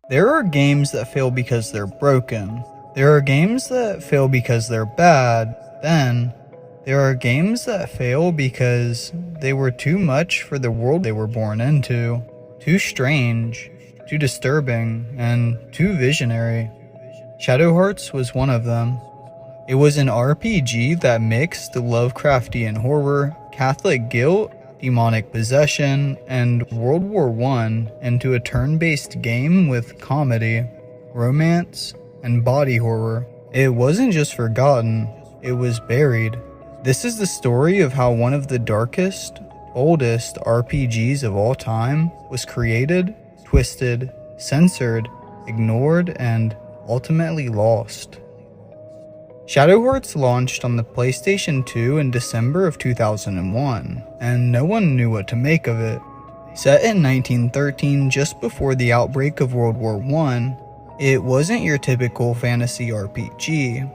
There are games that fail because they're broken. There are games that fail because they're bad. Then, there are games that fail because they were too much for the world they were born into. Too strange, too disturbing, and too visionary. Shadow Hearts was one of them. It was an RPG that mixed Lovecraftian horror, Catholic guilt, demonic possession, and World War I into a turn-based game with comedy, romance, and body horror. It wasn't just forgotten, it was buried. This is the story of how one of the darkest, boldest RPGs of all time was created, twisted, censored, ignored, and ultimately lost. Shadow Hearts launched on the PlayStation 2 in December of 2001, and no one knew what to make of it. Set in 1913, just before the outbreak of World War I, it wasn't your typical fantasy RPG.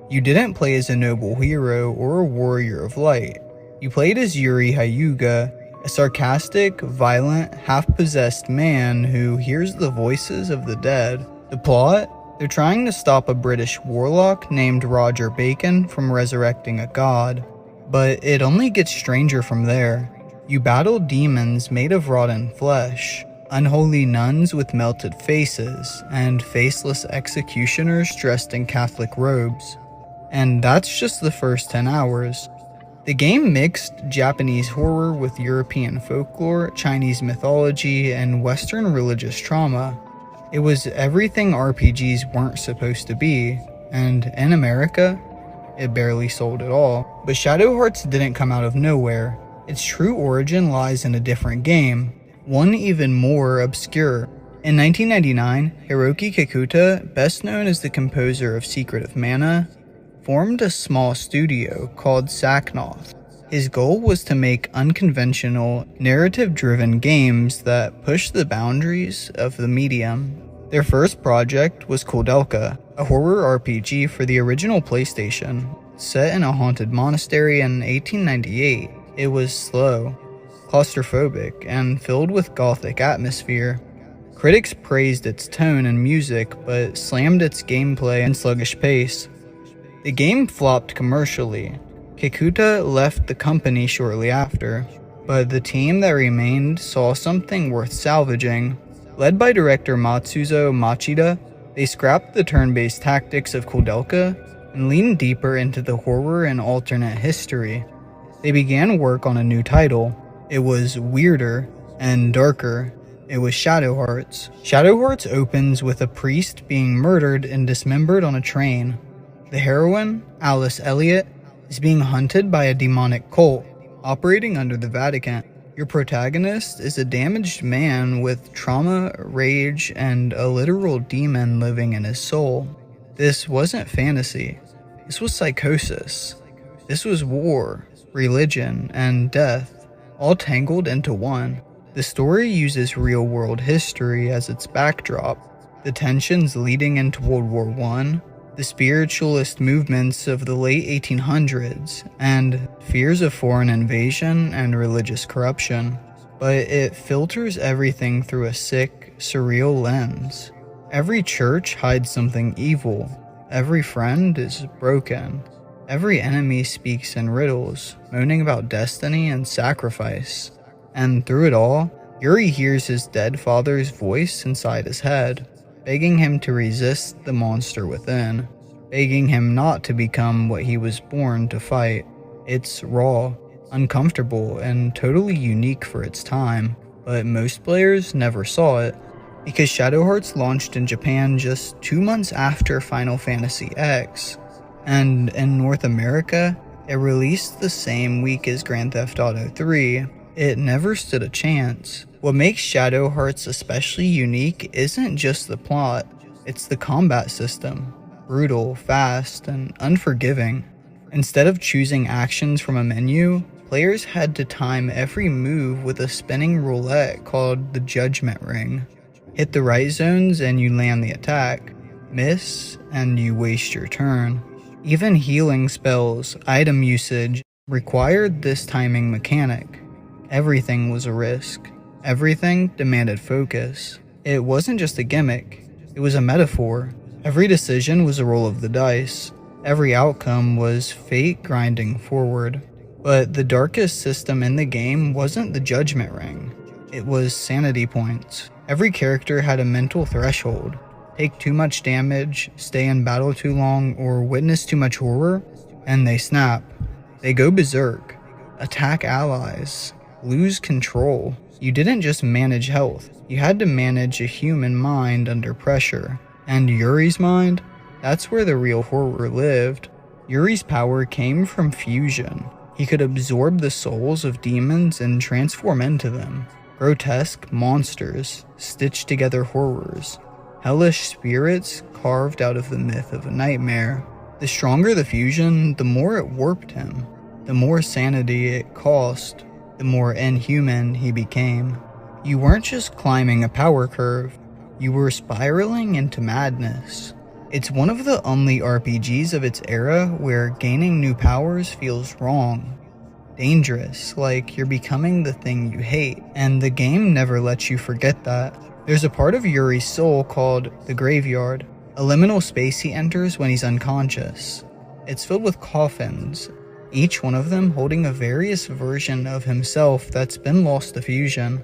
You didn't play as a noble hero or a warrior of light. You played as Yuri Hyuga, a sarcastic, violent, half-possessed man who hears the voices of the dead. The plot? They're trying to stop a British warlock named Roger Bacon from resurrecting a god. But it only gets stranger from there. You battle demons made of rotten flesh, unholy nuns with melted faces, and faceless executioners dressed in Catholic robes. And that's just the first 10 hours. The game mixed Japanese horror with European folklore, Chinese mythology, and Western religious trauma. It was everything RPGs weren't supposed to be, and in America, it barely sold at all. But Shadow Hearts didn't come out of nowhere. Its true origin lies in a different game, one even more obscure. In 1999, Hiroki Kikuta, best known as the composer of Secret of Mana, formed a small studio called Saknoth. His goal was to make unconventional, narrative-driven games that push the boundaries of the medium. Their first project was Koudelka, a horror RPG for the original PlayStation. Set in a haunted monastery in 1898, it was slow, claustrophobic, and filled with gothic atmosphere. Critics praised its tone and music, but slammed its gameplay and sluggish pace. The game flopped commercially. Kikuta left the company shortly after, but the team that remained saw something worth salvaging. Led by director Matsuzo Machida, they scrapped the turn-based tactics of Koudelka and leaned deeper into the horror and alternate history. They began work on a new title. It was weirder and darker. It was Shadow Hearts. Shadow Hearts opens with a priest being murdered and dismembered on a train. The heroine, Alice Elliott, is being hunted by a demonic cult operating under the Vatican. Your protagonist is a damaged man with trauma, rage, and a literal demon living in his soul. This wasn't fantasy. This was psychosis. This was war, religion, and death, all tangled into one. The story uses real-world history as its backdrop, the tensions leading into World War I, the spiritualist movements of the late 1800s, and fears of foreign invasion and religious corruption. But it filters everything through a sick, surreal lens. Every church hides something evil. Every friend is broken. Every enemy speaks in riddles, moaning about destiny and sacrifice. And through it all, Yuri hears his dead father's voice inside his head, begging him to resist the monster within, begging him not to become what he was born to fight. It's raw, uncomfortable, and totally unique for its time, but most players never saw it, because Shadow Hearts launched in Japan just 2 months after Final Fantasy X, and in North America, it released the same week as Grand Theft Auto 3. It never stood a chance. What makes Shadow Hearts especially unique isn't just the plot, it's the combat system. Brutal, fast, and unforgiving. Instead of choosing actions from a menu, players had to time every move with a spinning roulette called the Judgment Ring. Hit the right zones and you land the attack. Miss, and you waste your turn. Even healing spells, item usage, required this timing mechanic. Everything was a risk. Everything demanded focus. It wasn't just a gimmick, It was a metaphor. Every decision was a roll of the dice. Every outcome was fate grinding forward. But the darkest system in the game wasn't the judgment ring. It was sanity points. Every character had a mental threshold. Take too much damage, stay in battle too long, or witness too much horror, and they snap. They go berserk, attack allies, lose control. You didn't just manage health, you had to manage a human mind under pressure. And Yuri's mind? That's where the real horror lived. Yuri's power came from fusion. He could absorb the souls of demons and transform into them. Grotesque monsters, stitched together horrors. Hellish spirits carved out of the myth of a nightmare. The stronger the fusion, the more it warped him. The more sanity it cost, the more inhuman he became. You weren't just climbing a power curve, you were spiraling into madness. It's one of the only RPGs of its era where gaining new powers feels wrong. Dangerous, like you're becoming the thing you hate, and the game never lets you forget that. There's a part of Yuri's soul called the Graveyard, a liminal space he enters when he's unconscious. It's filled with coffins, each one of them holding a various version of himself that's been lost to fusion.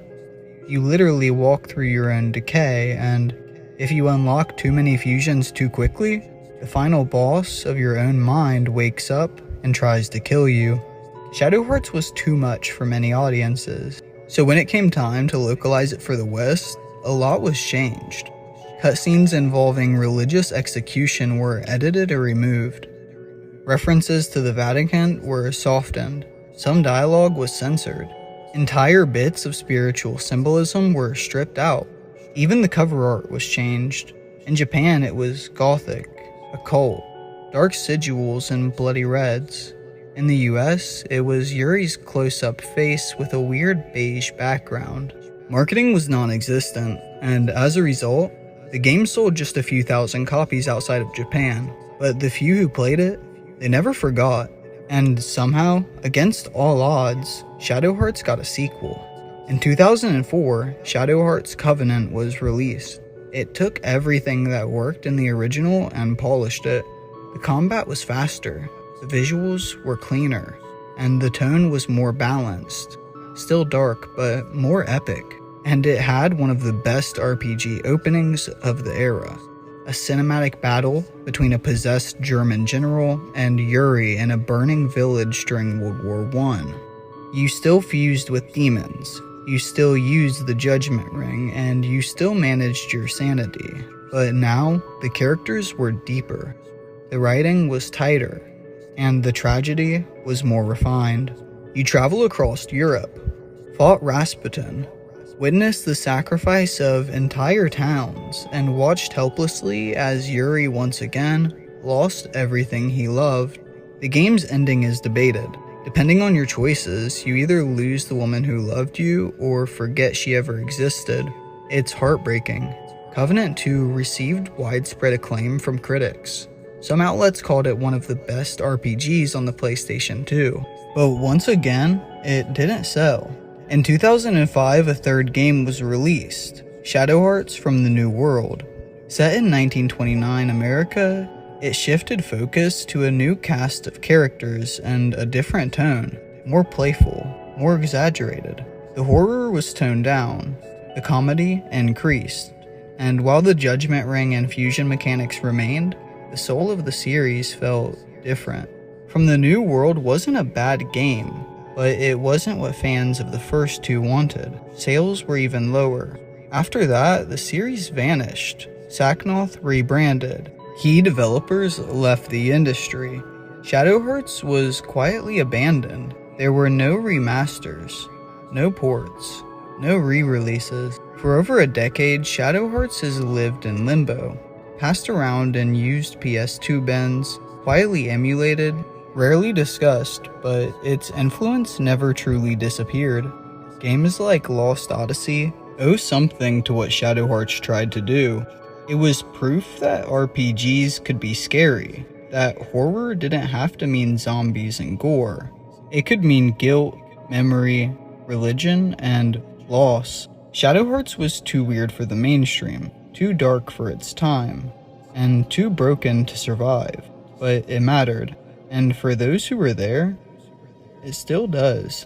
You literally walk through your own decay, and if you unlock too many fusions too quickly, the final boss of your own mind wakes up and tries to kill you. Shadow Hearts was too much for many audiences, so when it came time to localize it for the West, a lot was changed. Cutscenes involving religious execution were edited or removed. References to the Vatican were softened. Some dialogue was censored. Entire bits of spiritual symbolism were stripped out. Even the cover art was changed. In Japan, it was gothic, occult, dark sigils and bloody reds. In the US, it was Yuri's close-up face with a weird beige background. Marketing was non-existent, and as a result, the game sold just a few thousand copies outside of Japan. But the few who played it, they never forgot. And somehow, against all odds, Shadow Hearts got a sequel. In 2004, Shadow Hearts Covenant was released. It took everything that worked in the original and polished it. The combat was faster, the visuals were cleaner, and the tone was more balanced. Still dark, but more epic. And it had one of the best RPG openings of the era. A cinematic battle between a possessed German general and Yuri in a burning village during World War I. You still fused with demons, you still used the Judgment Ring, and you still managed your sanity. But now, the characters were deeper. The writing was tighter, and the tragedy was more refined. You travel across Europe, fought Rasputin, witnessed the sacrifice of entire towns, and watched helplessly as Yuri once again lost everything he loved. The game's ending is debated. Depending on your choices, you either lose the woman who loved you or forget she ever existed. It's heartbreaking. Covenant 2 received widespread acclaim from critics. Some outlets called it one of the best RPGs on the PlayStation 2. But once again, it didn't sell. In 2005, a third game was released, Shadow Hearts from the New World. Set in 1929 America, it shifted focus to a new cast of characters and a different tone, more playful, more exaggerated. The horror was toned down, the comedy increased, and while the Judgment Ring and fusion mechanics remained, the soul of the series felt different. From the New World wasn't a bad game, but it wasn't what fans of the first two wanted. Sales were even lower. After that, the series vanished. Saknoth rebranded. Key developers left the industry. Shadow Hearts was quietly abandoned. There were no remasters, no ports, no re-releases. For over a decade, Shadow Hearts has lived in limbo, passed around in used PS2 bins, quietly emulated, rarely discussed, but its influence never truly disappeared. Games like Lost Odyssey owe something to what Shadow Hearts tried to do. It was proof that RPGs could be scary, that horror didn't have to mean zombies and gore. It could mean guilt, memory, religion, and loss. Shadow Hearts was too weird for the mainstream, too dark for its time, and too broken to survive. But it mattered, and for those who were there, it still does.